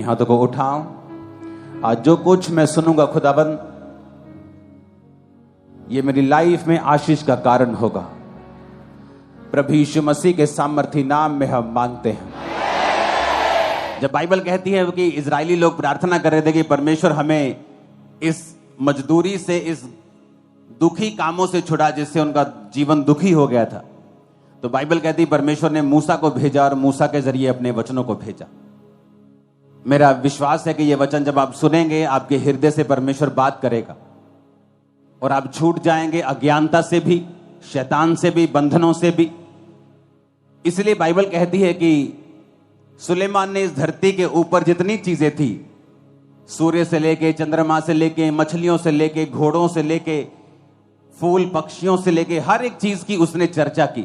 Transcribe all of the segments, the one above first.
अपनी हाथों को उठाऊं। आज जो कुछ मैं सुनूंगा खुदाबंद, ये मेरी लाइफ में आशीष का कारण होगा। प्रभु यीशु मसीह के सामर्थी नाम में हम मांगते हैं। जब बाइबल कहती है कि इजरायली लोग प्रार्थना कर रहे थे कि परमेश्वर हमें इस मजदूरी से, इस दुखी कामों से छुड़ा जिससे उनका जीवन दुखी हो गया था, तो बाइबल कहती परमेश्वर ने मूसा को भेजा और मूसा के जरिए अपने वचनों को भेजा। मेरा विश्वास है कि ये वचन जब आप सुनेंगे, आपके हृदय से परमेश्वर बात करेगा और आप छूट जाएंगे अज्ञानता से भी, शैतान से भी, बंधनों से भी। इसलिए बाइबल कहती है कि सुलेमान ने इस धरती के ऊपर जितनी चीजें थी, सूर्य से लेके, चंद्रमा से लेके, मछलियों से लेके, घोड़ों से लेके, फूल पक्षियों से लेके, हर एक चीज की उसने चर्चा की,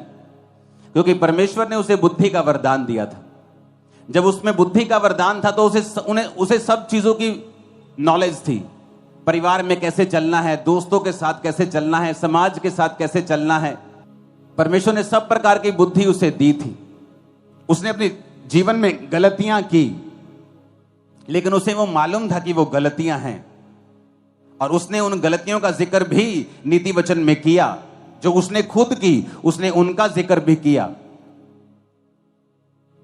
क्योंकि परमेश्वर ने उसे बुद्धि का वरदान दिया था। जब उसमें बुद्धि का वरदान था तो उसे सब चीजों की नॉलेज थी। परिवार में कैसे चलना है, दोस्तों के साथ कैसे चलना है, समाज के साथ कैसे चलना है, परमेश्वर ने सब प्रकार की बुद्धि उसे दी थी। उसने अपने जीवन में गलतियां की, लेकिन उसे वो मालूम था कि वो गलतियां हैं, और उसने उन गलतियों का जिक्र भी नीति वचन में किया। जो उसने खुद की, उसने उनका जिक्र भी किया।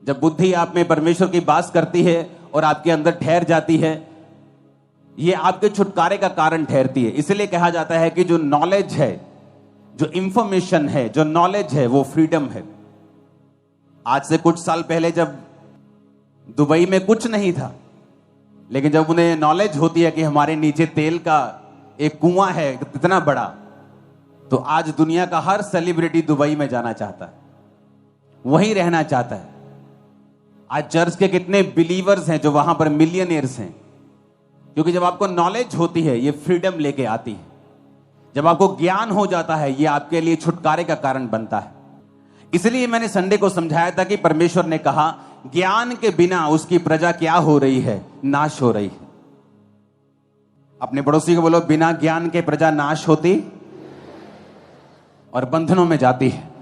जब बुद्धि आप में परमेश्वर की बात करती है और आपके अंदर ठहर जाती है, ये आपके छुटकारे का कारण ठहरती है। इसलिए कहा जाता है कि जो नॉलेज है, जो इंफॉर्मेशन है, जो नॉलेज है, वो फ्रीडम है। आज से कुछ साल पहले जब दुबई में कुछ नहीं था, लेकिन जब उन्हें नॉलेज होती है कि हमारे नीचे तेल का एक कुआं है इतना बड़ा, तो आज दुनिया का हर सेलिब्रिटी दुबई में जाना चाहता है, वहीं रहना चाहता है। आज चर्च के कितने बिलीवर्स हैं जो वहां पर मिलियनियर्स हैं, क्योंकि जब आपको नॉलेज होती है, ये फ्रीडम लेके आती है। जब आपको ज्ञान हो जाता है, ये आपके लिए छुटकारे का कारण बनता है। इसलिए मैंने संडे को समझाया था कि परमेश्वर ने कहा ज्ञान के बिना उसकी प्रजा क्या हो रही है, नाश हो रही है। अपने पड़ोसी को बोलो, बिना ज्ञान के प्रजा नाश होती और बंधनों में जाती है।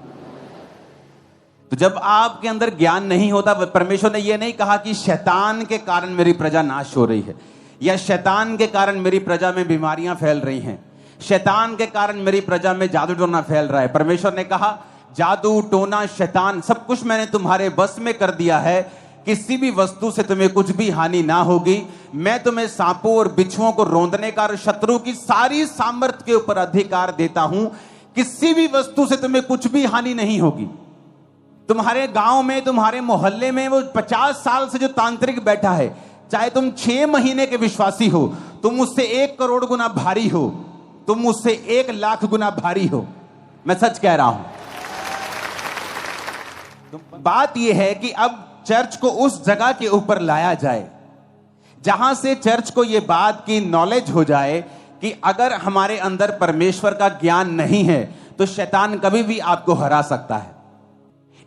तो जब आपके अंदर ज्ञान नहीं होता, परमेश्वर ने यह नहीं कहा कि शैतान के कारण मेरी प्रजा नाश हो रही है, या शैतान के कारण मेरी प्रजा में बीमारियां फैल रही हैं, शैतान के कारण मेरी प्रजा में जादू टोना फैल रहा है। परमेश्वर ने कहा जादू टोना, शैतान, सब कुछ मैंने तुम्हारे बस में कर दिया है। किसी भी वस्तु से तुम्हें कुछ भी हानि ना होगी। मैं तुम्हें सांपों और बिच्छुओं को रौंदने का और शत्रु की सारी सामर्थ के ऊपर अधिकार देता हूं। किसी भी वस्तु से तुम्हें कुछ भी हानि नहीं होगी। तुम्हारे गांव में, तुम्हारे मोहल्ले में वो 50 साल से जो तांत्रिक बैठा है, चाहे तुम 6 महीने के विश्वासी हो, तुम उससे 1 करोड़ गुना भारी हो, तुम उससे 1 लाख गुना भारी हो। मैं सच कह रहा हूं। तो बात यह है कि अब चर्च को उस जगह के ऊपर लाया जाए जहां से चर्च को यह बात की नॉलेज हो जाए कि अगर हमारे अंदर परमेश्वर का ज्ञान नहीं है तो शैतान कभी भी आपको हरा सकता है।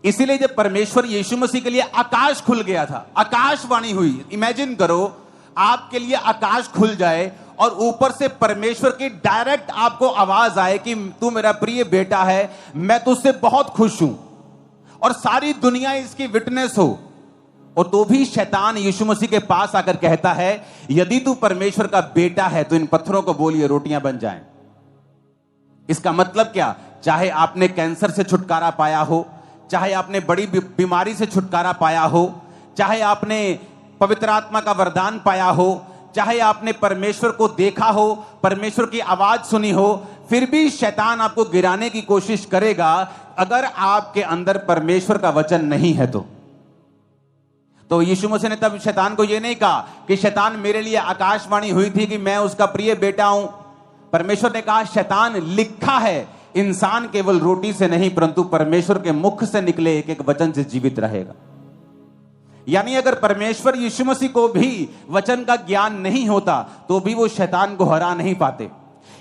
इसीलिए जब परमेश्वर यीशु मसीह के लिए आकाश खुल गया था, आकाशवाणी हुई। इमेजिन करो आपके लिए आकाश खुल जाए और ऊपर से परमेश्वर की डायरेक्ट आपको आवाज आए कि तू मेरा प्रिय बेटा है, मैं तुझसे बहुत खुश हूं, और सारी दुनिया इसकी विटनेस हो। और तो भी शैतान यीशु मसीह के पास आकर कहता है यदि तू परमेश्वर का बेटा है तो इन पत्थरों को बोलिए रोटियां बन जाएं। इसका मतलब क्या? चाहे आपने कैंसर से छुटकारा पाया हो, चाहे आपने बड़ी बीमारी से छुटकारा पाया हो, चाहे आपने पवित्र आत्मा का वरदान पाया हो, चाहे आपने परमेश्वर को देखा हो, परमेश्वर की आवाज सुनी हो, फिर भी शैतान आपको गिराने की कोशिश करेगा अगर आपके अंदर परमेश्वर का वचन नहीं है। तो यीशु मसीह ने तब शैतान को यह नहीं कहा कि शैतान मेरे लिए आकाशवाणी हुई थी कि मैं उसका प्रिय बेटा हूं। परमेश्वर ने कहा शैतान, लिखा है इंसान केवल रोटी से नहीं परंतु परमेश्वर के मुख से निकले एक एक वचन से जीवित रहेगा। यानी अगर परमेश्वर यीशु मसीह को भी वचन का ज्ञान नहीं होता तो भी वो शैतान को हरा नहीं पाते।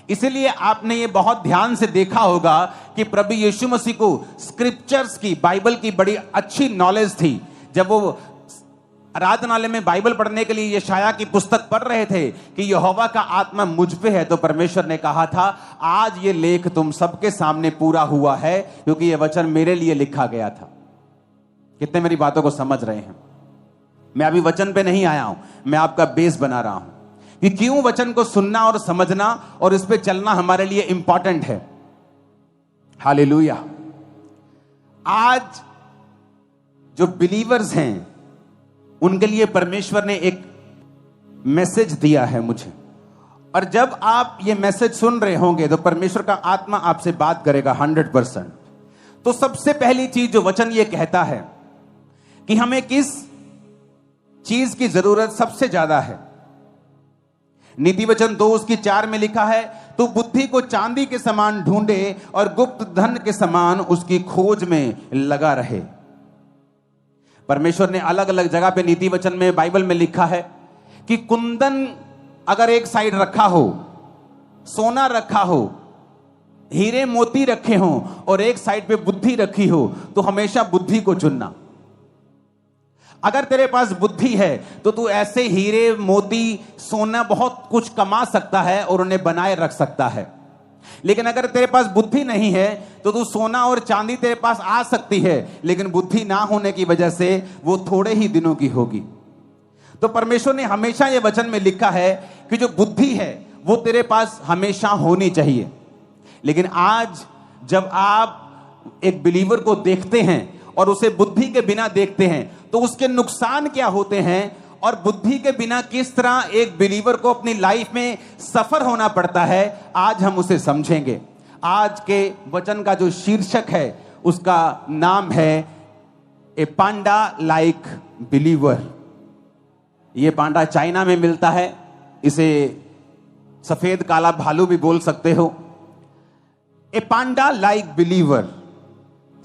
इसलिए आपने ये बहुत ध्यान से देखा होगा कि प्रभु यीशु मसीह को स्क्रिप्चर्स की, बाइबल की बड़ी अच्छी नॉलेज थी। जब वो आराधनालय में बाइबल पढ़ने के लिए यशाया की पुस्तक पढ़ रहे थे कि यहोवा का आत्मा मुझ पे है, तो परमेश्वर ने कहा था आज ये लेख तुम सबके सामने पूरा हुआ है क्योंकि ये वचन मेरे लिए लिखा गया था। कितने मेरी बातों को समझ रहे हैं? मैं अभी वचन पे नहीं आया हूं, मैं आपका बेस बना रहा हूं कि क्यों वचन को सुनना और समझना और इस पे चलना हमारे लिए इंपॉर्टेंट है। हालेलुया। आज जो बिलीवर्स हैं उनके लिए परमेश्वर ने एक मैसेज दिया है मुझे, और जब आप ये मैसेज सुन रहे होंगे तो परमेश्वर का आत्मा आपसे बात करेगा 100%। तो सबसे पहली चीज जो वचन ये कहता है कि हमें किस चीज की जरूरत सबसे ज्यादा है। नीति वचन 2:4 में लिखा है, तू बुद्धि को चांदी के समान ढूंढे और गुप्त धन के समान उसकी खोज में लगा रहे। परमेश्वर ने अलग अलग जगह पे नीति वचन में बाइबल में लिखा है कि कुंदन अगर एक साइड रखा हो, सोना रखा हो, हीरे मोती रखे हो और एक साइड पे बुद्धि रखी हो, तो हमेशा बुद्धि को चुनना। अगर तेरे पास बुद्धि है तो तू ऐसे हीरे मोती सोना बहुत कुछ कमा सकता है और उन्हें बनाए रख सकता है। लेकिन अगर तेरे पास बुद्धि नहीं है तो तू सोना और चांदी तेरे पास आ सकती है, लेकिन बुद्धि ना होने की वजह से वो थोड़े ही दिनों की होगी। तो परमेश्वर ने हमेशा ये वचन में लिखा है कि जो बुद्धि है वो तेरे पास हमेशा होनी चाहिए। लेकिन आज जब आप एक बिलीवर को देखते हैं और उसे बुद्धि के बिना देखते हैं तो उसके नुकसान क्या होते हैं, और बुद्धि के बिना किस तरह एक बिलीवर को अपनी लाइफ में सफर होना पड़ता है, आज हम उसे समझेंगे। आज के वचन का जो शीर्षक है उसका नाम है ए पांडा लाइक बिलीवर। ये पांडा चाइना में मिलता है, इसे सफेद काला भालू भी बोल सकते हो। ए पांडा लाइक बिलीवर।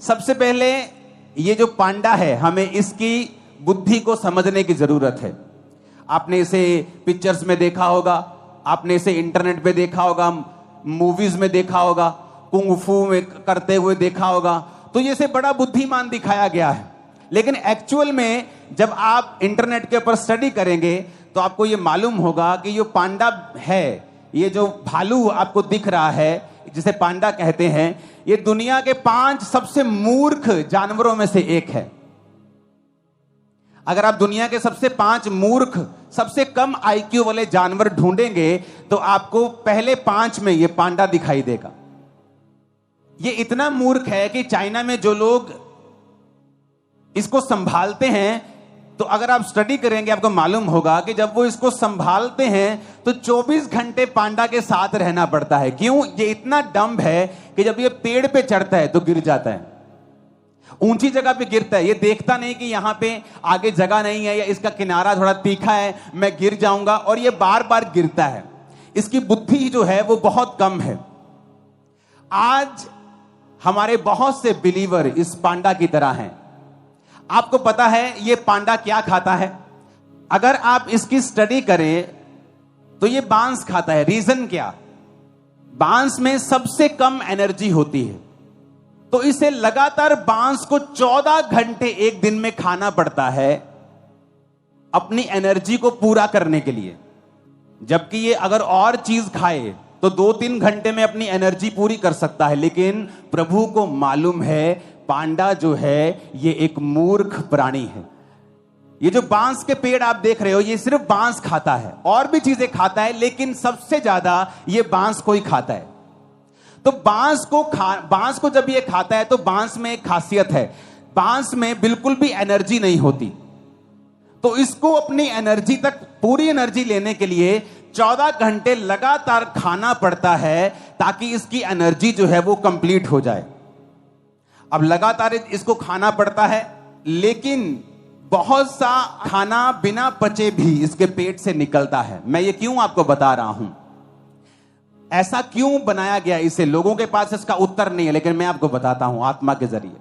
सबसे पहले ये जो पांडा है, हमें इसकी बुद्धि को समझने की जरूरत है। आपने इसे पिक्चर्स में देखा होगा, आपने इसे इंटरनेट पे देखा होगा, मूवीज में देखा होगा, कुंग फू में करते हुए देखा होगा, तो ये से बड़ा बुद्धिमान दिखाया गया है। लेकिन एक्चुअल में जब आप इंटरनेट के ऊपर स्टडी करेंगे तो आपको ये मालूम होगा कि जो पांडा है, ये जो भालू आपको दिख रहा है जिसे पांडा कहते हैं, ये दुनिया के 5 सबसे मूर्ख जानवरों में से एक है। अगर आप दुनिया के सबसे 5 मूर्ख, सबसे कम आईक्यू वाले जानवर ढूंढेंगे तो आपको पहले 5 में ये पांडा दिखाई देगा। ये इतना मूर्ख है कि चाइना में जो लोग इसको संभालते हैं, तो अगर आप स्टडी करेंगे आपको मालूम होगा कि जब वो इसको संभालते हैं तो 24 घंटे पांडा के साथ रहना पड़ता है। क्यों? ये इतना डम्ब है कि जब ये पेड़ पे चढ़ता है तो गिर जाता है, ऊंची जगह पे गिरता है। ये देखता नहीं कि यहां पे आगे जगह नहीं है या इसका किनारा थोड़ा तीखा है, मैं गिर जाऊंगा, और ये बार बार गिरता है। इसकी बुद्धि जो है वो बहुत कम है। आज हमारे बहुत से बिलीवर इस पांडा की तरह हैं। आपको पता है ये पांडा क्या खाता है? अगर आप इसकी स्टडी करें तो ये बांस खाता है। रीजन क्या? बांस में सबसे कम एनर्जी होती है, तो इसे लगातार बांस को 14 घंटे एक दिन में खाना पड़ता है अपनी एनर्जी को पूरा करने के लिए। जबकि ये अगर और चीज खाए तो 2-3 घंटे में अपनी एनर्जी पूरी कर सकता है। लेकिन प्रभु को मालूम है पांडा जो है ये एक मूर्ख प्राणी है। ये जो बांस के पेड़ आप देख रहे हो, ये सिर्फ बांस खाता है, और भी चीजें खाता है, लेकिन सबसे ज्यादा ये बांस को ही खाता है। तो बांस को जब ये खाता है तो बांस में एक खासियत है, बांस में बिल्कुल भी एनर्जी नहीं होती। तो इसको अपनी एनर्जी तक, पूरी एनर्जी लेने के लिए 14 घंटे लगातार खाना पड़ता है ताकि इसकी एनर्जी जो है वो कंप्लीट हो जाए। अब लगातार इसको खाना पड़ता है, लेकिन बहुत सा खाना बिना पचे भी इसके पेट से निकलता है। मैं ये क्यों आपको बता रहा हूं, ऐसा क्यों बनाया गया इसे, लोगों के पास इसका उत्तर नहीं है, लेकिन मैं आपको बताता हूं आत्मा के जरिए।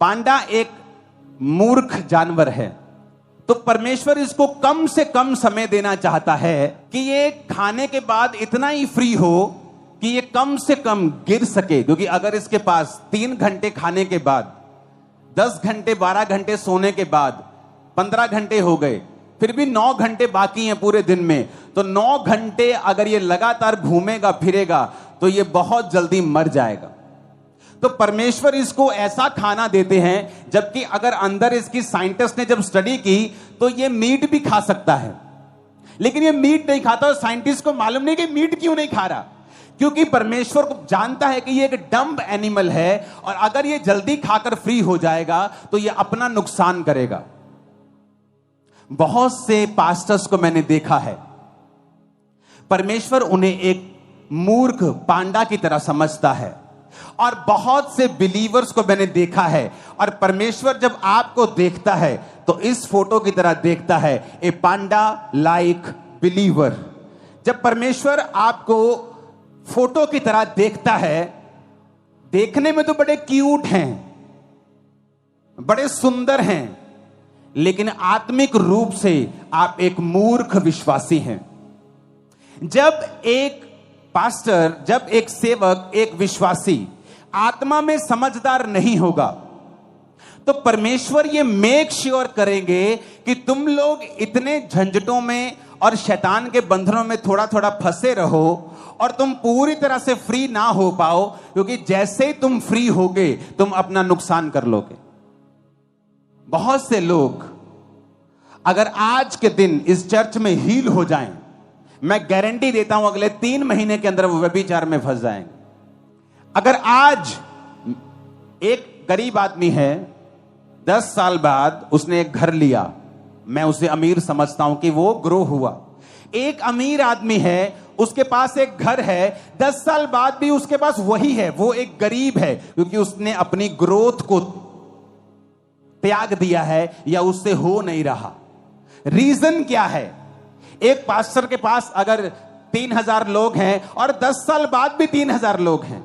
पांडा एक मूर्ख जानवर है, तो परमेश्वर इसको कम से कम समय देना चाहता है कि ये खाने के बाद इतना ही फ्री हो कि ये कम से कम गिर सके। क्योंकि अगर इसके पास 3 घंटे खाने के बाद, 10 घंटे 12 घंटे सोने के बाद 15 घंटे हो गए, फिर भी 9 घंटे बाकी हैं पूरे दिन में, तो 9 घंटे अगर ये लगातार घूमेगा फिरेगा तो ये बहुत जल्दी मर जाएगा। तो परमेश्वर इसको ऐसा खाना देते हैं, जबकि अगर अंदर इसकी साइंटिस्ट ने जब स्टडी की तो ये मीट भी खा सकता है, लेकिन ये मीट नहीं खाता। और साइंटिस्ट को मालूम नहीं कि मीट क्यों नहीं खा रहा, क्योंकि परमेश्वर को जानता है कि ये एक डम्ब एनिमल है, और अगर ये जल्दी खाकर फ्री हो जाएगा तो ये अपना नुकसान करेगा। बहुत से पास्टर्स को मैंने देखा है, परमेश्वर उन्हें एक मूर्ख पांडा की तरह समझता है, और बहुत से बिलीवर्स को मैंने देखा है, और परमेश्वर जब आपको देखता है तो इस फोटो की तरह देखता है, ए पांडा लाइक बिलीवर। जब परमेश्वर आपको फोटो की तरह देखता है, देखने में तो बड़े क्यूट हैं, बड़े सुंदर हैं, लेकिन आत्मिक रूप से आप एक मूर्ख विश्वासी हैं। जब एक पास्टर, जब एक सेवक, एक विश्वासी आत्मा में समझदार नहीं होगा, तो परमेश्वर ये मेक श्योर करेंगे कि तुम लोग इतने झंझटों में और शैतान के बंधनों में थोड़ा थोड़ा फंसे रहो, और तुम पूरी तरह से फ्री ना हो पाओ, क्योंकि जैसे ही तुम फ्री होगे तुम अपना नुकसान कर लोगे। बहुत से लोग अगर आज के दिन इस चर्च में हील हो जाएं, मैं गारंटी देता हूं अगले 3 महीने के अंदर वो व्यभिचार में फंस जाएंगे। अगर आज एक गरीब आदमी है, 10 साल बाद उसने एक घर लिया, मैं उसे अमीर समझता हूं कि वो ग्रो हुआ। एक अमीर आदमी है, उसके पास एक घर है, 10 साल बाद भी उसके पास वही है, वो एक गरीब है, क्योंकि उसने अपनी ग्रोथ को त्याग दिया है या उससे हो नहीं रहा। रीजन क्या है? एक पास्टर के पास अगर 3000 लोग हैं और 10 साल बाद भी 3000 लोग हैं,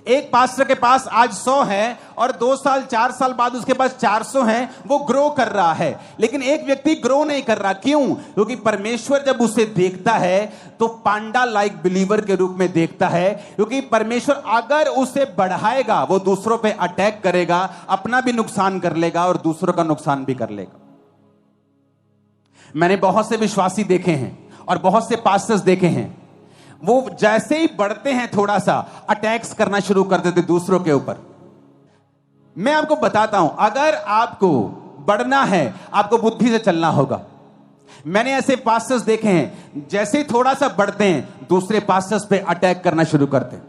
एक पास्टर के पास आज 100 है और 2 साल 4 साल बाद उसके पास 400 हैं, वो ग्रो कर रहा है। लेकिन एक व्यक्ति ग्रो नहीं कर रहा, क्यों? क्योंकि परमेश्वर जब उसे देखता है तो पांडा लाइक बिलीवर के रूप में देखता है, क्योंकि परमेश्वर अगर उसे बढ़ाएगा वो दूसरों पे अटैक करेगा, अपना भी नुकसान कर लेगा और दूसरों का नुकसान भी कर लेगा। मैंने बहुत से विश्वासी देखे हैं और बहुत से पास्टर्स देखे हैं, वो जैसे ही बढ़ते हैं थोड़ा सा अटैक्स करना शुरू कर देते दूसरों के ऊपर। मैं आपको बताता हूं, अगर आपको बढ़ना है आपको बुद्धि से चलना होगा। मैंने ऐसे पास्टर्स देखे हैं, जैसे ही थोड़ा सा बढ़ते हैं दूसरे पास्टर्स पे अटैक करना शुरू करते हैं।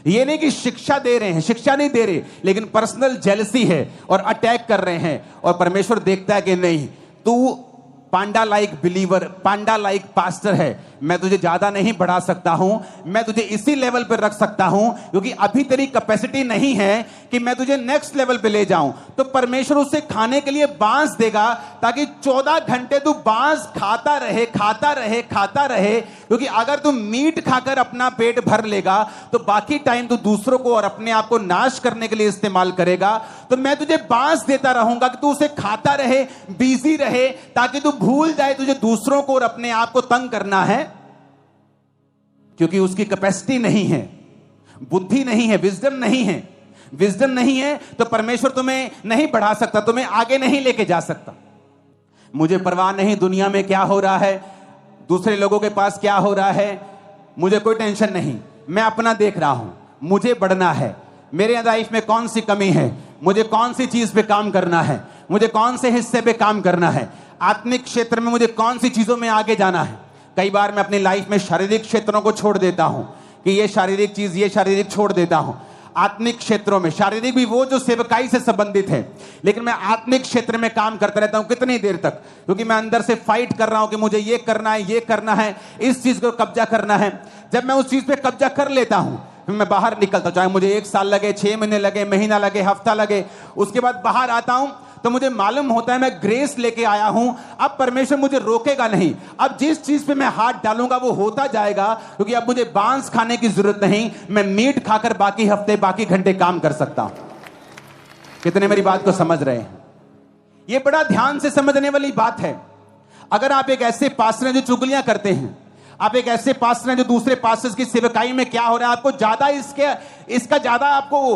ये नहीं कि शिक्षा दे रहे हैं, शिक्षा नहीं दे रहे, लेकिन पर्सनल जेलसी है और अटैक कर रहे हैं। और परमेश्वर देखता है कि नहीं, तू पांडा लाइक बिलीवर, पांडा लाइक पास्टर है, मैं तुझे ज्यादा नहीं बढ़ा सकता हूं, मैं तुझे इसी लेवल पर रख सकता हूं, क्योंकि अभी तेरी कैपेसिटी नहीं है कि मैं तुझे नेक्स्ट लेवल पे ले जाऊं। तो परमेश्वर उसे खाने के लिए बांस देगा, ताकि 14 घंटे तू बांस खाता रहे, खाता रहे, खाता रहे। क्योंकि अगर तू मीट खाकर अपना पेट भर लेगा तो बाकी टाइम तू दूसरों को और अपने आप को नाश करने के लिए इस्तेमाल करेगा। तो मैं तुझे बांस देता रहूंगा कि तू उसे खाता रहे, बिजी रहे, ताकि तू भूल जाए तुझे दूसरों को और अपने आप को तंग करना है, क्योंकि उसकी कैपेसिटी नहीं है, बुद्धि नहीं है, विजडम नहीं है। विजडम नहीं है तो परमेश्वर तुम्हें नहीं बढ़ा सकता, तुम्हें आगे नहीं लेके जा सकता। मुझे परवाह नहीं दुनिया में क्या हो रहा है, दूसरे लोगों के पास क्या हो रहा है, मुझे कोई टेंशन नहीं। मैं अपना देख रहा हूं, मुझे बढ़ना है। मेरे लाइफ में कौन सी कमी है, मुझे कौन सी चीज पे काम करना है, मुझे कौन से हिस्से पे काम करना है, आत्मिक क्षेत्र में मुझे कौन सी चीजों में आगे जाना है। कई बार मैं अपनी लाइफ में शारीरिक क्षेत्रों को छोड़ देता हूं कि ये शारीरिक चीज, ये शारीरिक छोड़ देता हूं। आत्मिक क्षेत्रों में, शारीरिक भी वो जो सेवकाई से संबंधित है, लेकिन मैं आत्मिक क्षेत्र में काम करता रहता हूं। कितनी देर तक? क्योंकि मैं अंदर से फाइट कर रहा हूं कि मुझे ये करना है, ये करना है, इस चीज को कब्जा करना है। जब मैं उस चीज पे कब्जा कर लेता हूं फिर मैं बाहर निकलता हूं, चाहे मुझे 1 साल लगे, 6 महीने लगे, महीना लगे, हफ्ता लगे, उसके बाद बाहर आता हूं तो मुझे मालूम होता है मैं ग्रेस लेके आया हूं। अब परमेश्वर मुझे रोकेगा नहीं, अब जिस चीज पे मैं हाथ डालूंगा वो होता जाएगा, क्योंकि अब मुझे बांस खाने की जरूरत नहीं, मैं मीट खाकर बाकी हफ्ते, बाकी घंटे काम कर सकता हूं। कितने मेरी बात को समझ रहे हैं? ये बड़ा ध्यान से समझने वाली बात है। अगर आप एक ऐसे पास्टर हैं जो चुगलियां करते हैं, आप एक ऐसे पास्टर हैं जो दूसरे पास्टर्स की सेवकाई में क्या हो रहा है आपको ज्यादा इसका ज्यादा आपको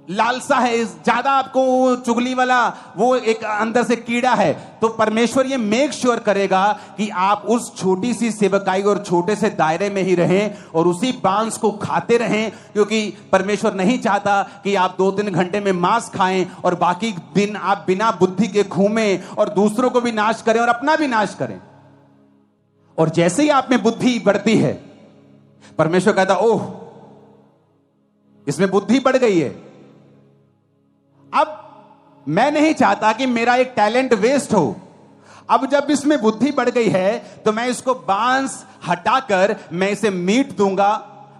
लालसा है, ज्यादा आपको चुगली वाला वो एक अंदर से कीड़ा है, तो परमेश्वर ये मेक श्योर करेगा कि आप उस छोटी सी सेवकाई और छोटे से दायरे में ही रहें और उसी बांस को खाते रहें, क्योंकि परमेश्वर नहीं चाहता कि आप 2-3 घंटे में मांस खाएं और बाकी दिन आप बिना बुद्धि के घूमें और दूसरों को भी नाश करें और अपना भी नाश करें। और जैसे ही आप में बुद्धि बढ़ती है, परमेश्वर कहता ओह इसमें बुद्धि बढ़ गई है, अब मैं नहीं चाहता कि मेरा एक टैलेंट वेस्ट हो। अब जब इसमें बुद्धि बढ़ गई है तो मैं इसको बांस हटाकर मैं इसे मीट दूंगा,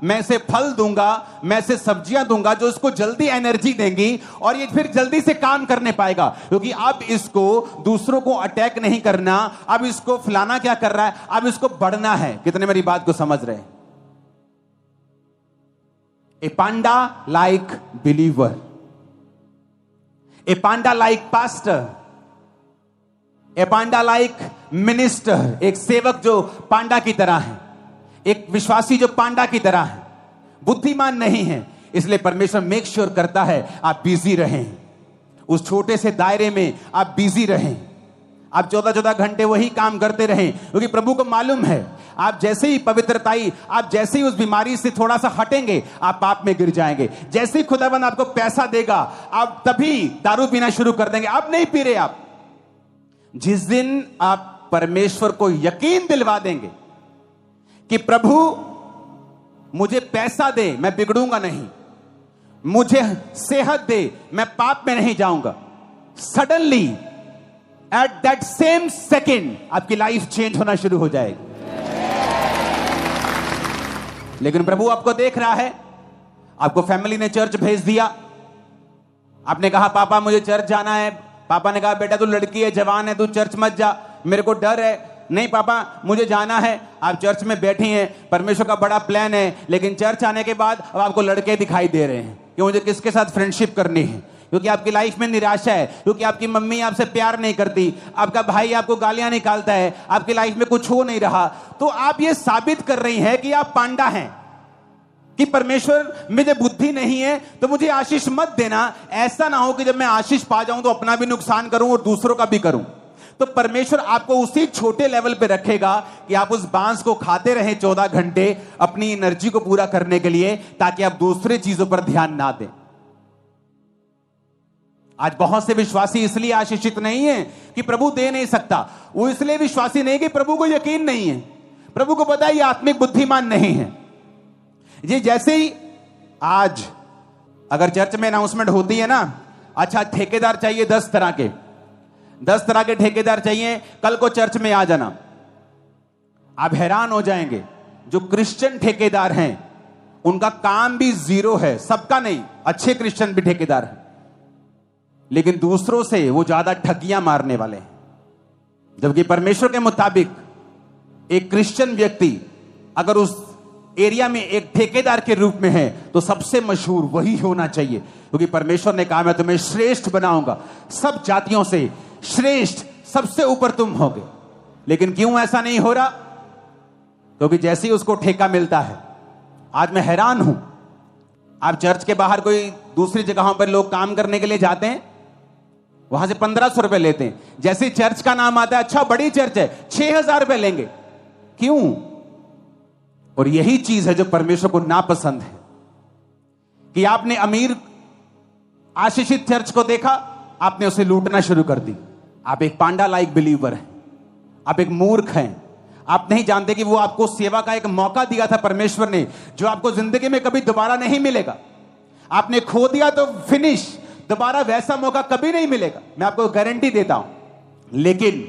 मैं इसे फल दूंगा, मैं इसे सब्जियां दूंगा जो इसको जल्दी एनर्जी देंगी और ये फिर जल्दी से काम करने पाएगा। क्योंकि अब इसको दूसरों को अटैक नहीं करना, अब इसको फलाना क्या कर रहा है, अब इसको बढ़ना है। कितने मेरी बात को समझ रहे हैं? A panda like believer, a panda like pastor, a panda like minister, एक सेवक जो पांडा की तरह है, एक विश्वासी जो पांडा की तरह है, बुद्धिमान नहीं है। इसलिए परमेश्वर मेक श्योर करता है आप बिजी रहें, उस छोटे से दायरे में आप बिजी रहें, आप 14-14 घंटे वही काम करते रहें, क्योंकि प्रभु को मालूम है आप जैसे ही पवित्रताई, आप जैसे ही उस बीमारी से थोड़ा सा हटेंगे आप पाप में गिर जाएंगे। जैसे ही खुदाबंद आपको पैसा देगा आप तभी दारू पीना शुरू कर देंगे। आप नहीं पी रहे, आप जिस दिन आप परमेश्वर को यकीन दिलवा देंगे कि प्रभु मुझे पैसा दे मैं बिगड़ूंगा नहीं, मुझे सेहत दे मैं पाप में नहीं जाऊंगा, suddenly at that same second आपकी लाइफ चेंज होना शुरू हो जाएगी। लेकिन प्रभु आपको देख रहा है, आपको फैमिली ने चर्च भेज दिया, आपने कहा पापा मुझे चर्च जाना है, पापा ने कहा बेटा तू लड़की है, जवान है, तू चर्च मत जा, मेरे को डर है। नहीं पापा मुझे जाना है। आप चर्च में बैठी हैं, परमेश्वर का बड़ा प्लान है, लेकिन चर्च आने के बाद अब आपको लड़के दिखाई दे रहे हैं कि मुझे किसके साथ फ्रेंडशिप करनी है, क्योंकि आपकी लाइफ में निराशा है, क्योंकि आपकी मम्मी आपसे प्यार नहीं करती, आपका भाई आपको गालियां निकालता है, आपकी लाइफ में कुछ हो नहीं रहा। तो आप ये साबित कर रही हैं कि आप पांडा हैं, कि परमेश्वर मुझे बुद्धि नहीं है तो मुझे आशीष मत देना। ऐसा ना हो कि जब मैं आशीष पा जाऊं तो अपना भी नुकसान करूं और दूसरों का भी करूं। तो परमेश्वर आपको उसी छोटे लेवल पे रखेगा कि आप उस बांस को खाते रहें 14 घंटे अपनी एनर्जी को पूरा करने के लिए, ताकि आप दूसरे चीजों पर ध्यान ना दें। आज बहुत से विश्वासी इसलिए आशीषित नहीं है कि प्रभु दे नहीं सकता, वो इसलिए विश्वासी नहीं कि प्रभु को यकीन नहीं है। प्रभु को पता है ये आत्मिक बुद्धिमान नहीं है। ये जैसे ही आज अगर चर्च में अनाउंसमेंट होती है ना, अच्छा ठेकेदार चाहिए 10 तरह के ठेकेदार चाहिए, कल को चर्च में आ जाना, आप हैरान हो जाएंगे। जो क्रिश्चियन ठेकेदार हैं उनका काम भी जीरो है, सबका नहीं, अच्छे क्रिश्चियन भी ठेकेदार हैं, लेकिन दूसरों से वो ज्यादा ठगियां मारने वाले हैं। जबकि परमेश्वर के मुताबिक एक क्रिश्चियन व्यक्ति अगर उस एरिया में एक ठेकेदार के रूप में है तो सबसे मशहूर वही होना चाहिए, क्योंकि परमेश्वर ने कहा मैं तुम्हें श्रेष्ठ बनाऊंगा, सब जातियों से श्रेष्ठ, सबसे ऊपर तुम होगे। लेकिन क्यों ऐसा नहीं हो रहा? क्योंकि जैसे ही उसको ठेका मिलता है, आज मैं हैरान हूं, आप चर्च के बाहर कोई दूसरी जगहों पर लोग काम करने के लिए जाते हैं, वहां से 1500 रुपए लेते हैं, जैसे चर्च का नाम आता है, अच्छा बड़ी चर्च है, 6000 रुपए लेंगे। क्यों? और यही चीज है जो परमेश्वर को नापसंद है, कि आपने अमीर आशीषित चर्च को देखा, आपने उसे लूटना शुरू कर दी। आप एक पांडा लाइक बिलीवर हैं, आप एक मूर्ख हैं, आप नहीं जानते कि वो आपको सेवा का एक मौका दिया था परमेश्वर ने, जो आपको जिंदगी में कभी दोबारा नहीं मिलेगा। आपने खो दिया तो फिनिश, दोबारा वैसा मौका कभी नहीं मिलेगा, मैं आपको गारंटी देता हूं। लेकिन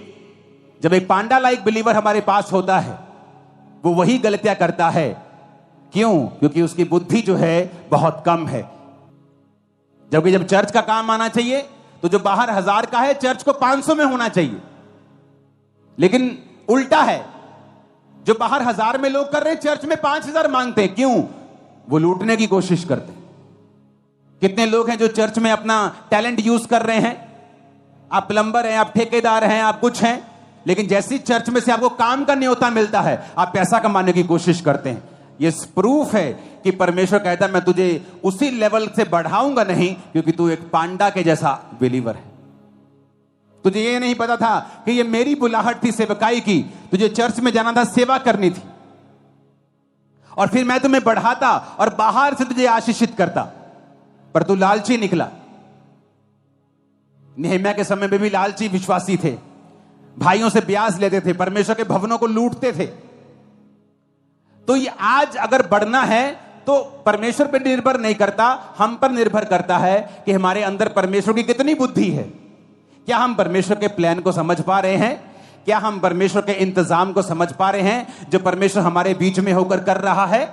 जब एक पांडा लाइक बिलीवर हमारे पास होता है, वो वही गलतियां करता है। क्यों? क्योंकि उसकी बुद्धि जो है बहुत कम है। जबकि जब चर्च का काम आना चाहिए तो जो बाहर 1000 का है चर्च को 500 में होना चाहिए, लेकिन उल्टा है, जो बाहर 1000 में लोग कर रहे हैं चर्च में 5000 मांगते हैं। क्यों? वो लूटने की कोशिश करते हैं। कितने लोग हैं जो चर्च में अपना टैलेंट यूज कर रहे हैं, आप प्लम्बर हैं, आप ठेकेदार हैं, आप कुछ हैं, लेकिन जैसी चर्च में से आपको काम का न्योता मिलता है आप पैसा कमाने की कोशिश करते हैं। ये प्रूफ है कि परमेश्वर कहता है मैं तुझे उसी लेवल से बढ़ाऊंगा नहीं, क्योंकि तू एक पांडा के जैसा बिलीवर है। तुझे ये नहीं पता था कि ये मेरी बुलाहट थी सेवकाई की, तुझे चर्च में जाना था, सेवा करनी थी, और फिर मैं तुम्हें बढ़ाता और बाहर से तुझे आशीषित करता, पर तू लालची निकला। नेहम्याह के समय में भी लालची विश्वासी थे, भाइयों से ब्याज लेते थे, परमेश्वर के भवनों को लूटते थे। तो ये आज अगर बढ़ना है तो परमेश्वर पर निर्भर नहीं करता, हम पर निर्भर करता है कि हमारे अंदर परमेश्वर की कितनी बुद्धि है। क्या हम परमेश्वर के प्लान को समझ पा रहे हैं? क्या हम परमेश्वर के इंतजाम को समझ पा रहे हैं जो परमेश्वर हमारे बीच में होकर कर रहा है?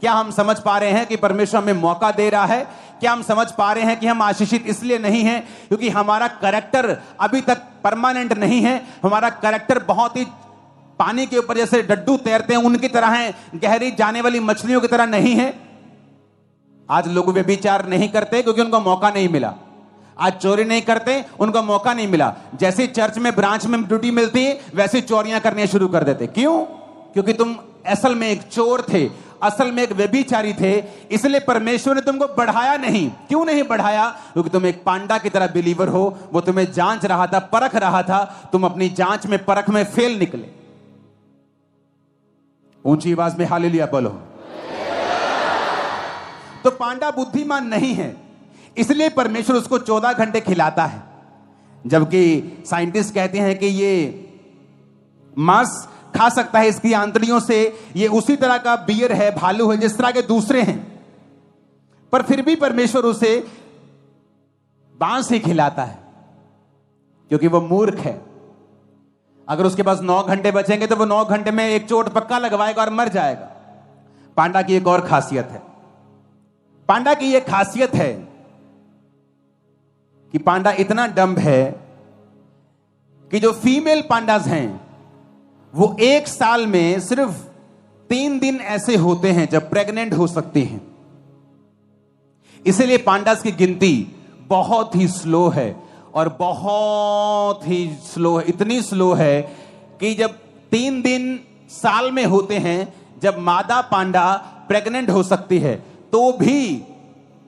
क्या हम समझ पा रहे हैं कि परमेश्वर हमें मौका दे रहा है? क्या हम समझ पा रहे हैं कि हम आशीषित इसलिए नहीं हैं क्योंकि हमारा कैरेक्टर अभी तक परमानेंट नहीं है? हमारा कैरेक्टर बहुत ही पानी के ऊपर जैसे डड्डू तैरते हैं उनकी तरह है, गहरी जाने वाली मछलियों की तरह नहीं है। आज लोग व्यभिचार नहीं करते क्योंकि उनको मौका नहीं मिला। आज चोरी नहीं करते, उनको मौका नहीं मिला। जैसे चर्च में ब्रांच में ड्यूटी मिलती है वैसे चोरियां करने शुरू कर देते। क्यों? क्योंकि तुम असल में एक चोर थे, असल में एक व्यभिचारी थे, इसलिए परमेश्वर ने तुमको बढ़ाया नहीं। क्यों नहीं बढ़ाया? क्योंकि तुम एक पांडा की तरह बिलीवर हो। वो तुम्हें जांच रहा था, परख रहा था, तुम अपनी जांच में परख में फेल निकले। ऊंची आवाज में हालेलुया बोलो। तो पांडा बुद्धिमान नहीं है, इसलिए परमेश्वर उसको 14 घंटे खिलाता है, जबकि साइंटिस्ट कहते हैं कि ये मांस खा सकता है इसकी आंतड़ियों से, ये उसी तरह का बियर है, भालू है जिस तरह के दूसरे हैं, पर फिर भी परमेश्वर उसे बांस ही खिलाता है क्योंकि वो मूर्ख है। अगर उसके पास 9 घंटे बचेंगे तो वो 9 घंटे में एक चोट पक्का लगवाएगा और मर जाएगा। पांडा की एक और खासियत है, पांडा की एक खासियत है कि पांडा इतना डम्ब है कि जो फीमेल पांडास हैं वो एक साल में सिर्फ 3 दिन ऐसे होते हैं जब प्रेग्नेंट हो सकती हैं। इसलिए पांडास की गिनती बहुत ही स्लो है, और बहुत ही स्लो है, इतनी स्लो है कि जब 3 दिन साल में होते हैं जब मादा पांडा प्रेग्नेंट हो सकती है, तो भी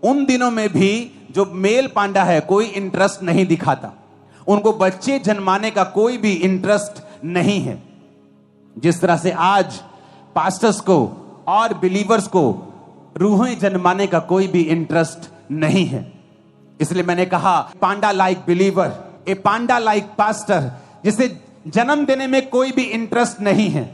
उन दिनों में भी जो मेल पांडा है कोई इंटरेस्ट नहीं दिखाता, उनको बच्चे जन्माने का कोई भी इंटरेस्ट नहीं है। जिस तरह से आज पास्टर्स को और बिलीवर्स को रूहें जन्माने का कोई भी इंटरेस्ट नहीं है। इसलिए मैंने कहा पांडा लाइक बिलीवर, ए पांडा लाइक पास्टर, जिसे जन्म देने में कोई भी इंटरेस्ट नहीं है,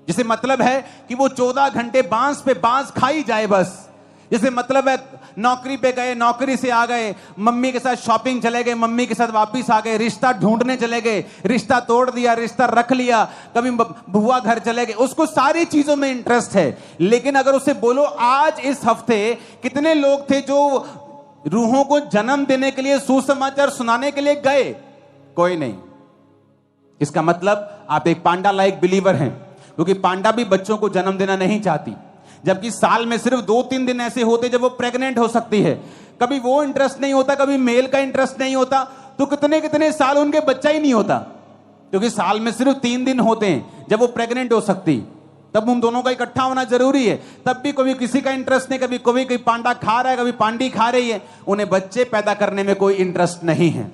जिसे मतलब है कि वो 14 घंटे बांस पे बांस खाई जाए बस। जिसे मतलब है नौकरी पे गए, नौकरी से आ गए, मम्मी के साथ शॉपिंग चले गए, मम्मी के साथ वापस आ गए, रिश्ता ढूंढने चले गए, रिश्ता तोड़ दिया, रिश्ता रख लिया, कभी बुआ घर चले गए, उसको सारी चीजों में इंटरेस्ट है। लेकिन अगर उसे बोलो आज इस हफ्ते कितने लोग थे जो रूहों को जन्म देने के लिए, सुसमाचार सुनाने के लिए गए? कोई नहीं। इसका मतलब आप एक पांडा लाइक बिलीवर हैं, क्योंकि पांडा भी बच्चों को जन्म देना नहीं चाहती, जबकि साल में सिर्फ 2-3 दिन ऐसे होते जब वो प्रेग्नेंट हो सकती है। कभी वो इंटरेस्ट नहीं होता, कभी मेल का इंटरेस्ट नहीं होता, तो कितने कितने साल उनके बच्चा ही नहीं होता, क्योंकि साल में सिर्फ 3 दिन होते हैं जब वो प्रेग्नेंट हो सकती। तब उन दोनों का इकट्ठा होना जरूरी है, तब भी कभी किसी का इंटरेस्ट नहीं, कभी कोई पांडा खा रहा है, कभी पांडी खा रही है, उन्हें बच्चे पैदा करने में कोई इंटरेस्ट नहीं है।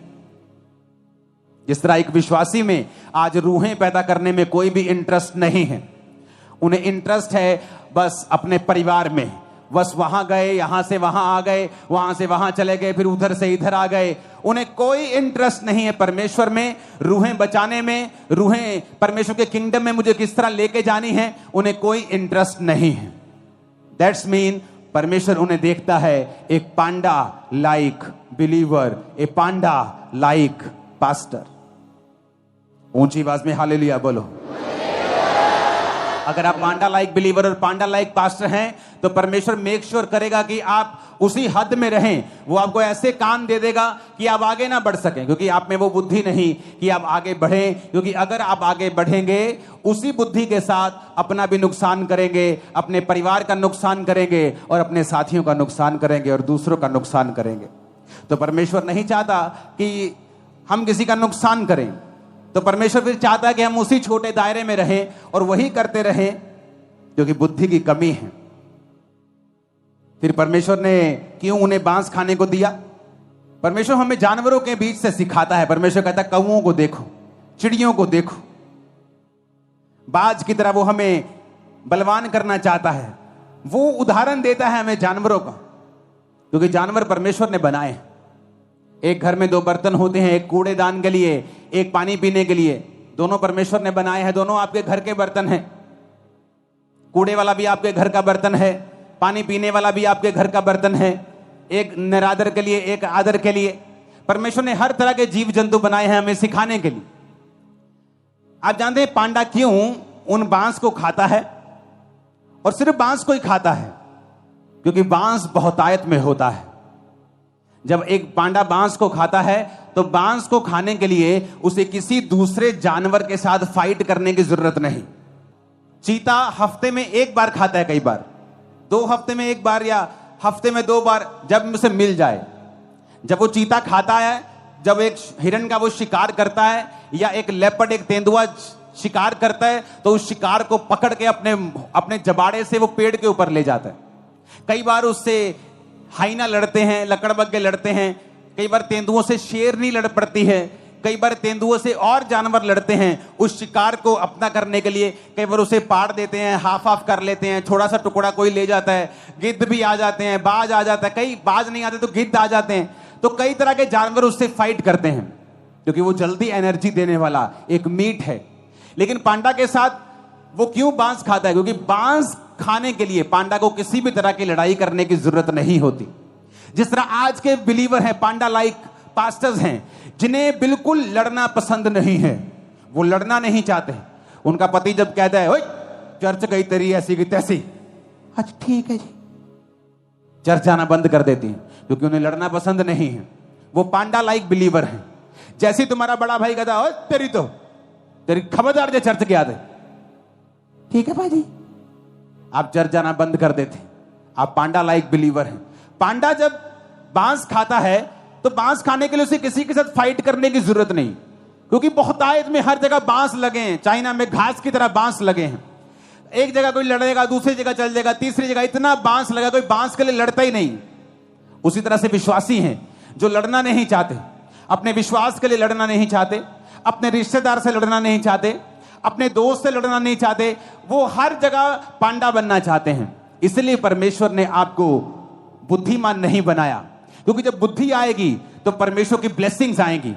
जिस तरह एक विश्वासी में आज रूहें पैदा करने में कोई भी इंटरेस्ट नहीं है, उन्हें इंटरेस्ट है बस अपने परिवार में, बस वहां गए, यहां से वहां आ गए, वहां से वहां चले गए, फिर उधर से इधर आ गए, उन्हें कोई इंटरेस्ट नहीं है परमेश्वर में, रूहें बचाने में, रूहें परमेश्वर के किंगडम में मुझे किस तरह लेके जानी है, उन्हें कोई इंटरेस्ट नहीं है। दैट्स मीन परमेश्वर उन्हें देखता है एक पांडा लाइक बिलीवर, ए पांडा लाइक पास्टर। ऊंची आवाज में हालेलुया बोलो। अगर आप पांडा लाइक बिलीवर और पांडा लाइक पास्टर हैं तो परमेश्वर मेक श्योर करेगा कि आप उसी हद में रहें। वो आपको ऐसे काम दे देगा कि आप आगे ना बढ़ सकें, क्योंकि आप में वो बुद्धि नहीं कि आप आगे बढ़ें। क्योंकि अगर आप आगे बढ़ेंगे उसी बुद्धि के साथ अपना भी नुकसान करेंगे, अपने परिवार का नुकसान करेंगे, और अपने साथियों का नुकसान करेंगे, और दूसरों का नुकसान करेंगे। तो परमेश्वर नहीं चाहता कि हम किसी का नुकसान करें, तो परमेश्वर फिर चाहता है कि हम उसी छोटे दायरे में रहें और वही करते रहें, क्योंकि बुद्धि की कमी है। फिर परमेश्वर ने क्यों उन्हें बांस खाने को दिया? परमेश्वर हमें जानवरों के बीच से सिखाता है। परमेश्वर कहता है कौओं को देखो, चिड़ियों को देखो, बाज की तरह वो हमें बलवान करना चाहता है। वो उदाहरण देता है हमें जानवरों का, क्योंकि जानवर परमेश्वर ने बनाए। एक घर में दो बर्तन होते हैं, एक कूड़ेदान के लिए, एक पानी पीने के लिए। दोनों परमेश्वर ने बनाए हैं, दोनों आपके घर के बर्तन हैं। कूड़े वाला भी आपके घर का बर्तन है, पानी पीने वाला भी आपके घर का बर्तन है। एक निरादर के लिए, एक आदर के लिए। परमेश्वर ने हर तरह के जीव जंतु बनाए हैं हमें सिखाने के लिए। आप जानते हैं पांडा क्यों उन बांस को खाता है, और सिर्फ बांस को ही खाता है? क्योंकि बांस बहुतायत में होता है। जब एक पांडा बांस को खाता है तो बांस को खाने के लिए उसे किसी दूसरे जानवर के साथ फाइट करने की जरूरत नहीं। चीता हफ्ते में एक बार खाता है, कई बार 2 हफ्ते में एक बार या हफ्ते में 2 बार, जब उसे मिल जाए। जब वो चीता खाता है, जब एक हिरन का वो शिकार करता है या एक लेपर्ड, एक तेंदुआ शिकार करता है, तो उस शिकार को पकड़ के अपने जबाड़े से वो पेड़ के ऊपर ले जाता है। कई बार उससे हाइना लड़ते हैं, लकड़बग्गे लड़ते हैं। कई बार तेंदुओं से शेरनी लड़ पड़ती है, कई बार तेंदुओं से और जानवर लड़ते हैं उस शिकार को अपना करने के लिए। कई बार उसे पाड़ देते हैं, हाफ हाफ कर लेते हैं, थोड़ा सा टुकड़ा कोई ले जाता है। गिद्ध भी आ जाते हैं, बाज आ जाता है, कई बाज नहीं आते तो गिद्ध आ जाते हैं। तो कई तरह के जानवर उससे फाइट करते हैं, क्योंकि वो जल्दी एनर्जी देने वाला एक मीट है। लेकिन पांडा के साथ वो क्यों बांस खाता है? क्योंकि बांस खाने के लिए पांडा को किसी भी तरह की लड़ाई करने की जरूरत नहीं होती। जिस तरह आज के बिलीवर हैं, पांडा लाइक पास्टर्स हैं, जिन्हें बिल्कुल लड़ना पसंद नहीं है, वो लड़ना नहीं चाहते। उनका पति जब कहता है ओए चर्च गई तेरी ऐसी की तैसी, अच्छा ठीक है जी, चर्च जाना बंद कर देती हैं, क्योंकि उन्हें लड़ना पसंद नहीं है। वो पांडा लाइक बिलीवर हैं। जैसे तुम्हारा बड़ा भाई कहता है तेरी खबरदार जे चर्च के आते, ठीक है भाई, आप चर्च जाना बंद कर देते। आप पांडा लाइक बिलीवर हैं। पांडा जब बांस खाता है तो बांस खाने के लिए उसे किसी के साथ फाइट करने की जरूरत नहीं, क्योंकि बहुतायत में हर जगह बांस लगे हैं। चाइना में घास की तरह बांस लगे हैं। एक जगह कोई लड़ेगा, दूसरी जगह चल जाएगा, तीसरी जगह इतना बांस लगा, कोई बांस के लिए लड़ता ही नहीं। उसी तरह से विश्वासी हैं जो लड़ना नहीं चाहते, अपने विश्वास के लिए लड़ना नहीं चाहते, अपने रिश्तेदार से लड़ना नहीं चाहते, अपने दोस्त से लड़ना नहीं चाहते। वो हर जगह पांडा बनना चाहते हैं। इसलिए परमेश्वर ने आपको बुद्धिमान नहीं बनाया, क्योंकि जब बुद्धि आएगी तो परमेश्वर की ब्लेसिंग्स आएंगी।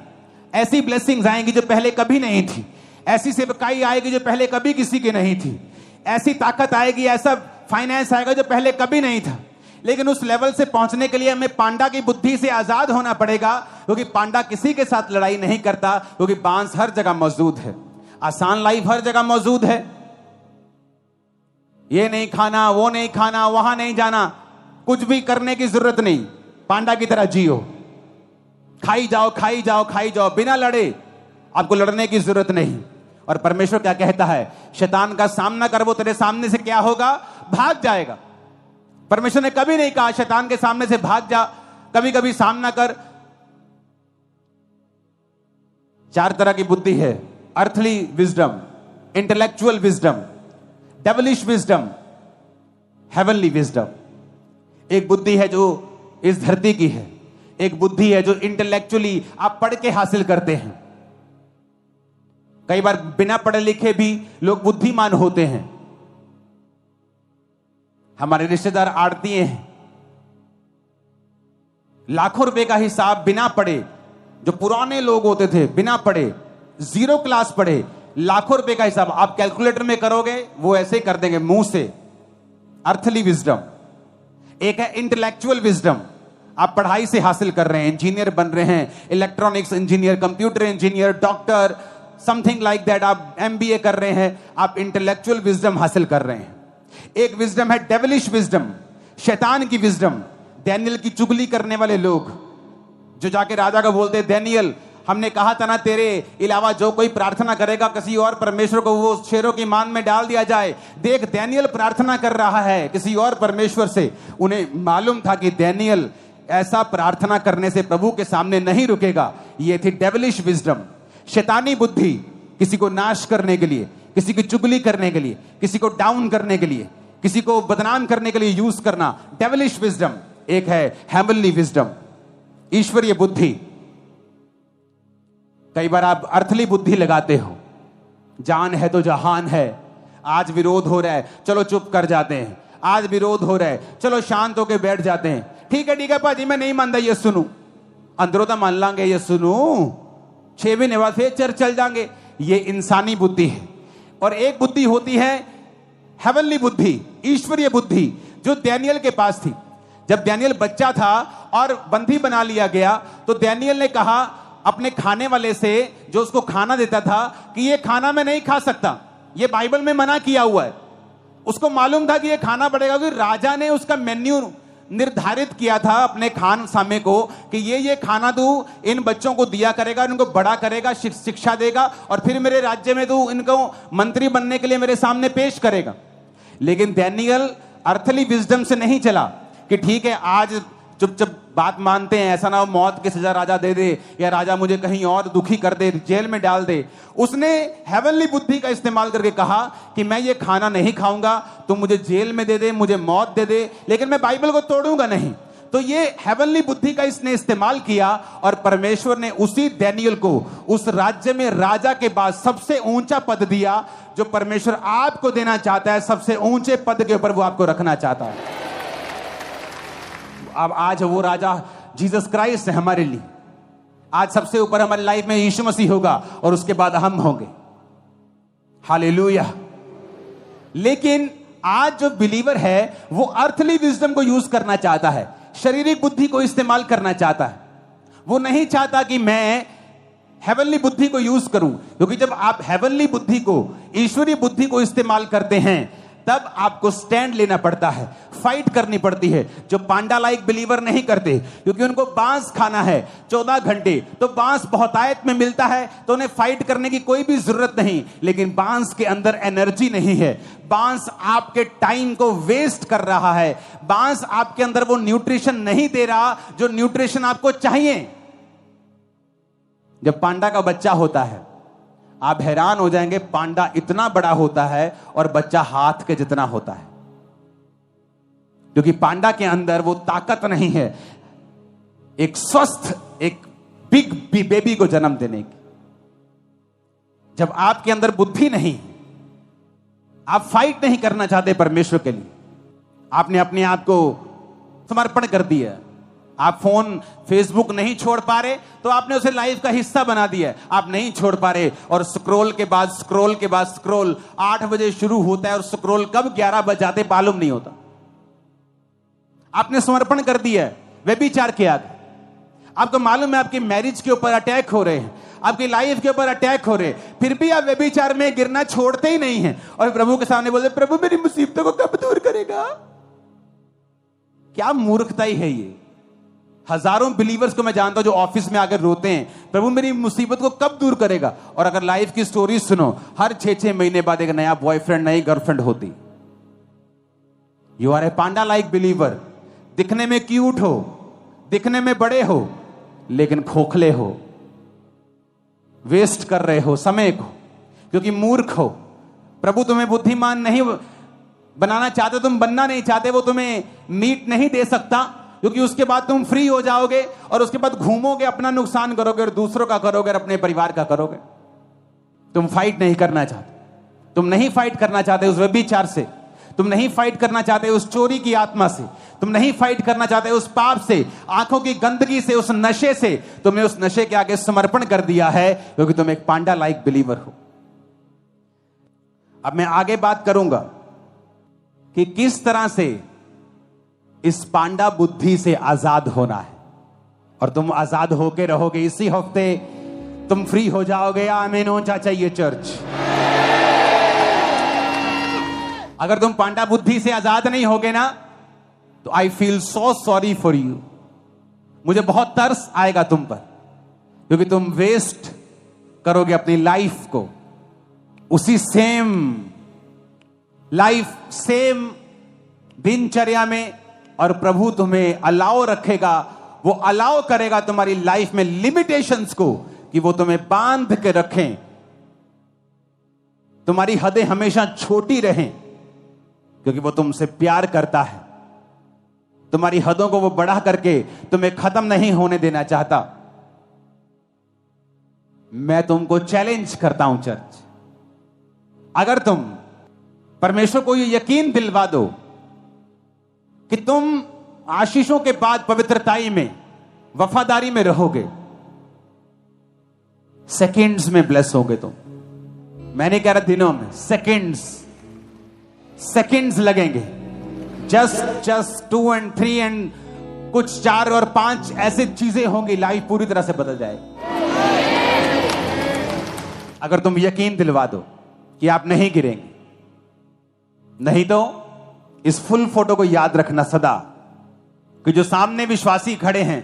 ऐसी ब्लेसिंग्स आएंगी जो पहले कभी नहीं थी। ऐसी सेवकाई आएगी जो पहले कभी किसी की नहीं थी। ऐसी ताकत आएगी, ऐसा फाइनेंस आएगा जो पहले कभी नहीं था। लेकिन उस लेवल से पहुंचने के लिए हमें पांडा की बुद्धि से आजाद होना पड़ेगा, क्योंकि पांडा किसी के साथ लड़ाई नहीं करता, क्योंकि बांस हर जगह मौजूद है। आसान लाइफ हर जगह मौजूद है। ये नहीं खाना, वो नहीं खाना, वहां नहीं जाना, कुछ भी करने की जरूरत नहीं। पांडा की तरह जियो, खाई जाओ खाई जाओ खाई जाओ, बिना लड़े। आपको लड़ने की जरूरत नहीं। और परमेश्वर क्या कहता है? शैतान का सामना कर, वो तेरे सामने से क्या होगा? भाग जाएगा। परमेश्वर ने कभी नहीं कहा शैतान के सामने से भाग जा, कभी कभी सामना कर। 4 तरह की बुद्धि है: earthly wisdom, intellectual wisdom, devilish wisdom, heavenly wisdom. एक बुद्धि है जो इस धरती की है, एक बुद्धि है जो इंटेलेक्चुअली आप पढ़ के हासिल करते हैं। कई बार बिना पढ़े लिखे भी लोग बुद्धिमान होते हैं। हमारे रिश्तेदार आड़तीए हैं, लाखों रुपए का हिसाब बिना पढ़े, जो पुराने लोग होते थे बिना पढ़े, 0 क्लास पढ़े, लाखों रुपए का हिसाब आप कैलकुलेटर में करोगे वो ऐसे कर देंगे मुंह से। Earthly wisdom. एक है इंटेलेक्चुअल विजडम, आप पढ़ाई से हासिल कर रहे हैं, इंजीनियर बन रहे हैं, electronics engineer, computer engineer, doctor, something like that, आप MBA कर रहे हैं, आप इंटेलेक्चुअल विजडम हासिल कर रहे हैं। एक विजडम है डेविलिश विजडम, शैतान की विजडम। डैनियल की चुगली करने वाले लोग जो जाके राजा को बोलते, डैनियल हमने कहा था ना तेरे अलावा जो कोई प्रार्थना करेगा किसी और परमेश्वर को वो शेरों की मान में डाल दिया जाए। देख डैनियल प्रार्थना कर रहा है किसी और परमेश्वर से। उन्हें मालूम था कि डैनियल ऐसा प्रार्थना करने से प्रभु के सामने नहीं रुकेगा। ये थी डेविलिश विजडम, शैतानी बुद्धि। किसी को नाश करने के लिए, किसी की चुगली करने के लिए, किसी को डाउन करने के लिए, किसी को बदनाम करने के लिए यूज करना, डेविलिश विजडम। एक है हेवनली विजडम, ईश्वरीय बुद्धि। कई बार आप अर्थली बुद्धि लगाते हो, जान है तो जहान है, आज विरोध हो रहा है चलो चुप कर जाते हैं, आज विरोध हो रहा है चलो शांत होकर बैठ जाते हैं, ठीक है भाजी मैं नहीं मानता ये सुनू, अंदरों तो मान लांगे ये सुनू, 6 महीने बाद फिर चर्च चल जाएंगे। ये इंसानी बुद्धि है। और एक बुद्धि होती है हेवनली बुद्धि, ईश्वरीय बुद्धि, जो डैनियल के पास थी। जब डैनियल बच्चा था और बंदी बना लिया गया तो डैनियल ने कहा अपने खाने वाले से, जो उसको खाना देता था, कि ये खाना मैं नहीं खा सकता, ये बाइबल में मना किया हुआ है। उसको मालूम था कि ये खाना पड़ेगा, क्योंकि राजा ने उसका मेन्यू निर्धारित किया था अपने खान सामे को कि ये खाना तू इन बच्चों को दिया करेगा, इनको बड़ा करेगा, शिक्षा देगा, और फिर मेरे राज्य में तू इनको मंत्री बनने के लिए मेरे सामने पेश करेगा। लेकिन डैनियल अर्थली विजडम से नहीं चला कि ठीक है आज चुपचाप बात मानते हैं, ऐसा ना हो मौत की सजा राजा दे दे या राजा मुझे कहीं और दुखी कर दे, जेल में डाल दे। उसने हेवनली बुद्धि का इस्तेमाल करके कहा कि मैं ये खाना नहीं खाऊंगा, तुम मुझे जेल में दे दे, मुझे मौत दे दे, लेकिन मैं बाइबल को तोड़ूंगा नहीं। तो ये हेवनली बुद्धि का इसने इस्तेमाल किया और परमेश्वर ने उसी डैनियल को उस राज्य में राजा के बाद सबसे ऊंचा पद दिया, जो परमेश्वर आपको देना चाहता है। सबसे ऊंचे पद के ऊपर वो आपको रखना चाहता है। अब आज वो राजा जीसस क्राइस्ट है हमारे लिए। आज सबसे ऊपर हमारी लाइफ में यीशु मसीह होगा और उसके बाद हम होंगे। हालेलुया। लेकिन आज जो बिलीवर है वो अर्थली विजडम को यूज करना चाहता है, शारीरिक बुद्धि को इस्तेमाल करना चाहता है। वो नहीं चाहता कि मैं हेवनली बुद्धि को यूज करूं, क्योंकि जब आप हेवनली बुद्धि को, ईश्वरीय बुद्धि को इस्तेमाल करते हैं तब आपको स्टैंड लेना पड़ता है, फाइट करनी पड़ती है, जो पांडा लाइक बिलीवर नहीं करते, क्योंकि उनको बांस खाना है 14 घंटे, तो बांस बहुतायत में मिलता है तो उन्हें फाइट करने की कोई भी जरूरत नहीं। लेकिन बांस के अंदर एनर्जी नहीं है, बांस आपके टाइम को वेस्ट कर रहा है, बांस आपके अंदर वो न्यूट्रिशन नहीं दे रहा जो न्यूट्रिशन आपको चाहिए। जब पांडा का बच्चा होता है, आप हैरान हो जाएंगे, पांडा इतना बड़ा होता है और बच्चा हाथ के जितना होता है, क्योंकि पांडा के अंदर वो ताकत नहीं है एक स्वस्थ, एक बिग बेबी को जन्म देने की। जब आपके अंदर बुद्धि नहीं, आप फाइट नहीं करना चाहते परमेश्वर के लिए, आपने अपने आप को समर्पण कर दिया, आप फोन फेसबुक नहीं छोड़ पा रहे तो आपने उसे लाइफ का हिस्सा बना दिया है, आप नहीं छोड़ पा रहे, और स्क्रॉल के बाद स्क्रॉल के बाद स्क्रॉल 8 बजे शुरू होता है और स्क्रॉल कब 11 बज जाते मालूम नहीं होता। आपने समर्पण कर दिया है व्यभिचार के आगे। आपको मालूम है आपकी मैरिज के ऊपर अटैक हो रहे हैं, आपकी लाइफ के ऊपर अटैक हो रहे हैं, फिर भी आप व्यभिचार में गिरना छोड़ते ही नहीं हैं और प्रभु के सामने बोलते, प्रभु मेरी मुसीबतों को कब दूर करेगा। क्या मूर्खताई है ये। हजारों बिलीवर्स को मैं जानता हूं जो ऑफिस में आकर रोते हैं, प्रभु मेरी मुसीबत को कब दूर करेगा। और अगर लाइफ की स्टोरी सुनो, हर 6-6 महीने बाद एक नया बॉयफ्रेंड, नई गर्लफ्रेंड होती। You are a panda like believer. दिखने में क्यूट हो, दिखने में बड़े हो, लेकिन खोखले हो, वेस्ट कर रहे हो समय को, क्योंकि मूर्ख हो। प्रभु तुम्हें बुद्धिमान नहीं बनाना चाहते, तुम बनना नहीं चाहते, वो तुम्हें मीट नहीं दे सकता, क्योंकि उसके बाद तुम फ्री हो जाओगे और उसके बाद घूमोगे, अपना नुकसान करोगे और दूसरों का करोगे और अपने परिवार का करोगे। तुम फाइट नहीं करना चाहते, तुम नहीं फाइट करना चाहते उस व्यभिचार से, तुम नहीं फाइट करना चाहते उस चोरी की आत्मा से, तुम नहीं फाइट करना चाहते उस पाप से, आंखों की गंदगी से, उस नशे से। तुमने उस नशे के आगे समर्पण कर दिया है, क्योंकि तुम एक पांडा लाइक बिलीवर हो। अब मैं आगे बात करूंगा कि किस तरह से इस पांडा बुद्धि से आजाद होना है, और तुम आजाद होके रहोगे। इसी हफ्ते तुम फ्री हो जाओगे। आमीन ऊंचा चाहिए चर्च। अगर तुम पांडा बुद्धि से आजाद नहीं होगे ना, तो I feel so sorry for you. मुझे बहुत तरस आएगा तुम पर, क्योंकि तुम वेस्ट करोगे अपनी लाइफ को उसी सेम लाइफ, सेम दिनचर्या में, और प्रभु तुम्हें अलाउ रखेगा, वो अलाउ करेगा तुम्हारी लाइफ में लिमिटेशंस को, कि वो तुम्हें बांध के रखें, तुम्हारी हदें हमेशा छोटी रहें, क्योंकि वो तुमसे प्यार करता है। तुम्हारी हदों को वो बढ़ा करके तुम्हें खत्म नहीं होने देना चाहता। मैं तुमको चैलेंज करता हूं चर्च, अगर तुम परमेश्वर को ये यकीन दिलवा दो कि तुम आशीषों के बाद पवित्रताई में, वफादारी में रहोगे, सेकंड्स में ब्लेस होगे तुम। मैं नहीं कह रहा दिनों में, सेकंड्स लगेंगे। जस्ट 2 और 3 एंड कुछ 4 और 5 ऐसी चीजें होंगी, लाइफ पूरी तरह से बदल जाएगी अगर तुम यकीन दिलवा दो कि आप नहीं गिरेंगे। नहीं तो इस फुल फोटो को याद रखना सदा, कि जो सामने विश्वासी खड़े हैं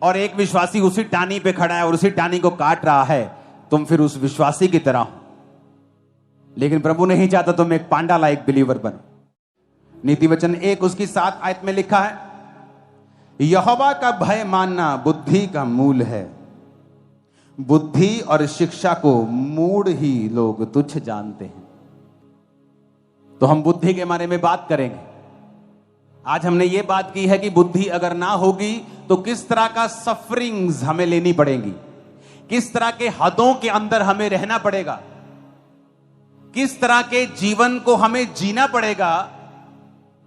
और एक विश्वासी उसी टानी पे खड़ा है और उसी टानी को काट रहा है, तुम फिर उस विश्वासी की तरह हो। लेकिन प्रभु नहीं चाहता तुम एक पांडा लाइक बिलीवर बनो। नीति वचन 1 उसकी 7 आयत में लिखा है, यहोवा का भय मानना बुद्धि का मूल है, बुद्धि और शिक्षा को मूढ़ ही लोग तुच्छ जानते हैं। तो हम बुद्धि के बारे में बात करेंगे। आज हमने ये बात की है कि बुद्धि अगर ना होगी तो किस तरह का सफरिंग्स हमें लेनी पड़ेगी, किस तरह के हदों के अंदर हमें रहना पड़ेगा, किस तरह के जीवन को हमें जीना पड़ेगा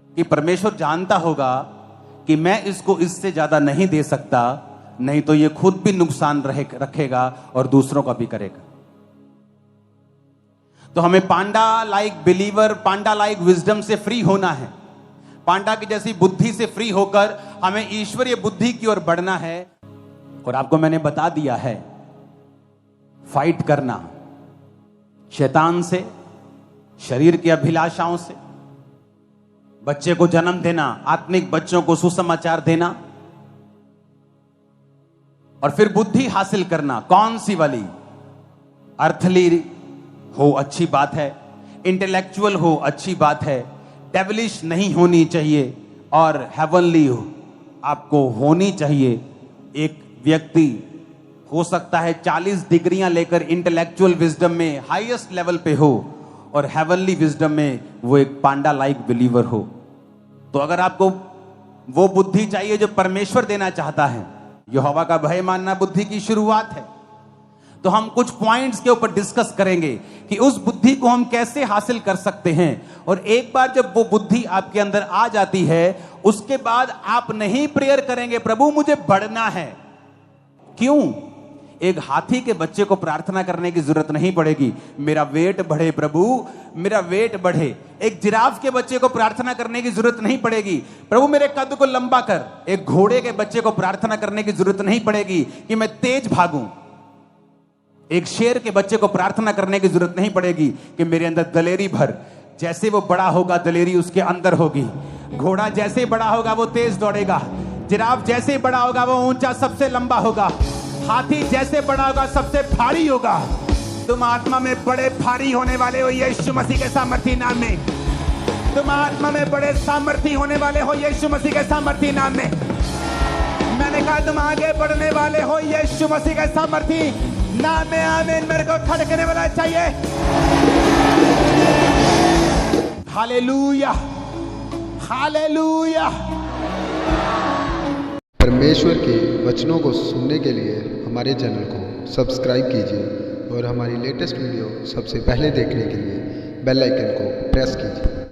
कि परमेश्वर जानता होगा कि मैं इसको इससे ज्यादा नहीं दे सकता, नहीं तो ये खुद भी नुकसान रखेगा और दूसरों का भी करेगा। तो हमें पांडा लाइक बिलीवर, पांडा लाइक विजडम से फ्री होना है। पांडा की जैसी बुद्धि से फ्री होकर हमें ईश्वरीय बुद्धि की ओर बढ़ना है। और आपको मैंने बता दिया है, फाइट करना शैतान से, शरीर की अभिलाषाओं से, बच्चे को जन्म देना, आत्मिक बच्चों को सुसमाचार देना, और फिर बुद्धि हासिल करना। कौन सी वाली? अर्थली हो अच्छी बात है, इंटेलेक्चुअल हो अच्छी बात है, डेविलिश नहीं होनी चाहिए, और हेवनली हो आपको होनी चाहिए। एक व्यक्ति हो सकता है 40 डिग्रियां लेकर इंटेलेक्चुअल विजडम में हाईएस्ट लेवल पे हो और हेवनली विजडम में वो एक पांडा लाइक बिलीवर हो। तो अगर आपको वो बुद्धि चाहिए जो परमेश्वर देना चाहता है, यहोवा का भय मानना बुद्धि की शुरुआत है। तो हम कुछ पॉइंट्स के ऊपर डिस्कस करेंगे कि उस बुद्धि को हम कैसे हासिल कर सकते हैं। और एक बार जब वो बुद्धि आपके अंदर आ जाती है, उसके बाद आप नहीं प्रेयर करेंगे प्रभु मुझे बढ़ना है। क्यों? एक हाथी के बच्चे को प्रार्थना करने की जरूरत नहीं पड़ेगी, मेरा वेट बढ़े प्रभु, मेरा वेट बढ़े। एक जिराफ के बच्चे को प्रार्थना करने की जरूरत नहीं पड़ेगी, प्रभु मेरे कद को लंबा कर। एक घोड़े के बच्चे को प्रार्थना करने की जरूरत नहीं पड़ेगी कि मैं तेज भागूं। एक शेर के बच्चे को प्रार्थना करने की जरूरत नहीं पड़ेगी कि मेरे अंदर दलेरी भर। जैसे वो बड़ा होगा दलेरी उसके अंदर होगी। घोड़ा जैसे बड़ा होगा वो तेज दौड़ेगा, जिराफ जैसे बड़ा होगा वो ऊंचा सबसे लंबा होगा, हाथी जैसे बड़ा होगा सबसे भारी होगा। तुम आत्मा में बड़े भारी होने वाले हो यीशु मसीह के सामर्थी नाम में। तुम आत्मा में बड़े सामर्थी होने वाले हो यीशु मसीह के सामर्थी नाम में। मैंने कहा तुम आगे बढ़ने वाले हो यीशु मसीह के सामर्थी नाम में। आमीन। मेरे को खड़कने वाला चाहिए। Hallelujah, hallelujah. परमेश्वर के वचनों को सुनने के लिए हमारे चैनल को सब्सक्राइब कीजिए और हमारी लेटेस्ट वीडियो सबसे पहले देखने के लिए बेल आइकन को प्रेस कीजिए।